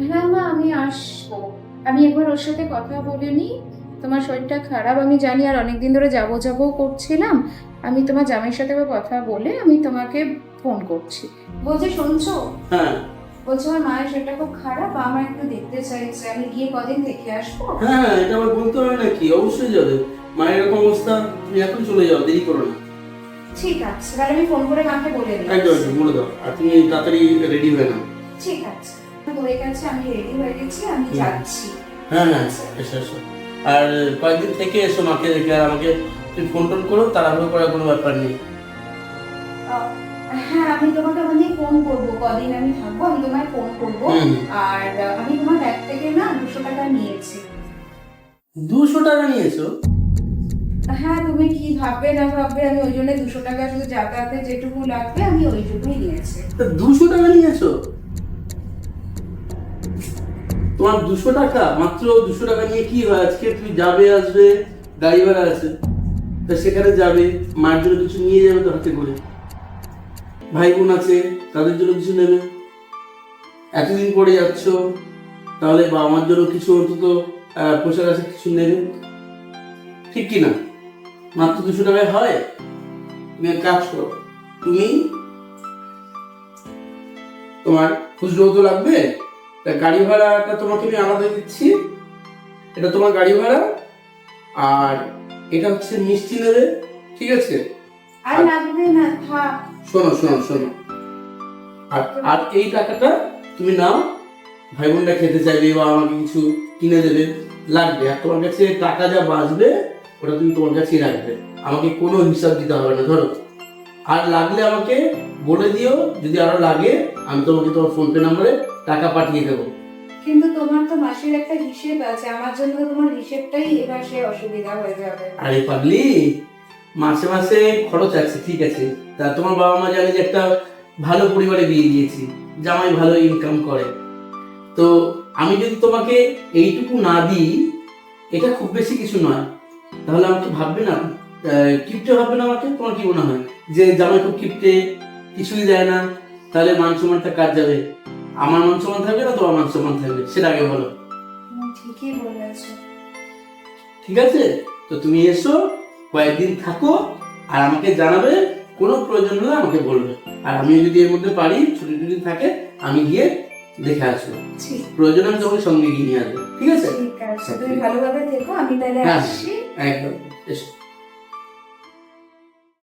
হ্যাঁ মা, আমি আসবো। আমি একবার ওর সাথে কথা বলে নিই। তোমার শরীরটা খারাপ আমি জানি, আর অনেকদিন ধরে যাবো যাবো করছিলাম। আমি তোমার জামাইয়ের সাথে একবার কথা বলে আমি তোমাকে ফোন করছি। বলছি শুনছো? হ্যাঁ বলছি আমার মায়ের শরীরটা খুব খারাপ, আমার একটু দেখতে চাইছে, আমি গিয়ে কদিন দেখে আসবো। হ্যাঁ, এটা আবার বলতে হয় নাকি? অবশ্যই যাবে। মায়ের এরকম অবস্থা, তুমি এখন চলে যাও, দেরি করো না। ঠিক আছে, তাহলে আমি ফোন করে মাকে বলে দিই। একদম একদম বলে দাও, আর তুমি তাড়াতাড়ি রেডি হয়ে নাও। ঠিক আছে, হয়ে গেছে, আমি রেডি হয়ে গেছি, আমি যাচ্ছি। হ্যাঁ হ্যাঁ, এসো এসো। আর কয়েকদিন থেকে এসো মাকে দেখে, আর আমাকে তুমি ফোন টোন করো, তাড়াহুড়ো করার কোনো ব্যাপার নেই। হ্যাঁ, আমি তোমাকে মানে ফোন করবো, কদিন আমি থাকবো আমি তোমায় ফোন করবো। আর আমি তোমার ব্যাগ থেকে না 200 টাকা নিয়েছি। 200 টাকা নিয়েছো? হ্যাঁ, তুমি কি ভাববে না ভাববে, আমি ওই জন্য 200 টাকা শুধু যাতায়াতে যেটুকু লাগবে আমি ওইটুকুই নিয়েছি। তা 200 টাকা নিয়েছো? তোমার 200 টাকা, মাত্র 200 টাকা নিয়ে কি হয়? আজকে তুমি যাবে আসবে, গাড়ি ভাড়া আছে, তা সেখানে যাবে, মায়ের জন্য কিছু নিয়ে যাবে তো হাতে করে, ভাই বোন আছে তাদের জন্য কিছু নেবে, এতদিন পরে যাচ্ছ, তাহলে বাবা মার জন্য কিছু অন্তত পোশাক আছে কিছু নেবে, ঠিক কি না? মাত্র 200 টাকায় হয়? তুমি এক কাজ করো, তুমি তোমার খুচরো তো লাগবে, তা গাড়ি ভাড়াটা তোমাকে আমি আলাদা দিচ্ছি, এটা তোমার গাড়ি ভাড়া, আর এটা হচ্ছে মিষ্টি নেবে, ঠিক আছে? আর লাগবে না, থাক। শোনো শোনো শোনো, আর আর এই টাকাটা তুমি নাও, ভাই বোনরা খেতে চাইবে বা আমাকে কিছু কিনে দেবে, লাগবে, আর তোমার কাছে টাকা যা বাঁচবে ওটা তুমি তোমার কাছেই রাখবে, আমাকে কোনো হিসাব দিতে হবে না, ধরো। আর লাগলে আমাকে বলে দিও, যদি আরো লাগে আমি তোমাকে তোমার ফোন পে নাম্বারে টাকা পাঠিয়ে দেবো। কিন্তু তোমার তো মাসের একটা হিসেব আছে, আমার জন্য তো তোমার হিসেবটাই এবার সে অসুবিধা হয়ে যাবে। আরে পাগলি, মাসে মাসে খরচ আছে, ঠিক আছে, তা তোমার বাবা মা জানে যে একটা ভালো পরিবারে বিয়ে দিয়েছি, জামাই ভালো ইনকাম করে, তো আমি যদি তোমাকে এইটুকু না দিই, এটা খুব বেশি কিছু নয়, তাহলে আমাকে ভাববে না, কিপটে ভাববে না আমাকে? তোমার কি মনে হয় যে জামাই খুব কিপটে, কিছুই দেয় না? তাহলে মান সম্মানটা কার যাবে? আমার মান সম্মান থাকবে না তোমার মান সম্মান থাকবে, সেটা আগে বলো। ঠিকই বলেছো। ঠিক আছে, তো তুমি এসো, কয়েকদিন থাকো, আর আমাকে জানাবে, কোনো প্রয়োজন হলে আমাকে বলবে, আর আমি যদি এর মধ্যে পারি, ছুটি টুটি থাকে, আমি গিয়ে দেখে আসবো, ঠিক প্রয়োজন আমি তোমাকে সঙ্গে গিয়ে নিয়ে আসবো, ঠিক আছে? ঠিক আছে, তুমি ভালোভাবে দেখো, আমি তাহলে হ্যাঁ, আসছি। একদম, এসো।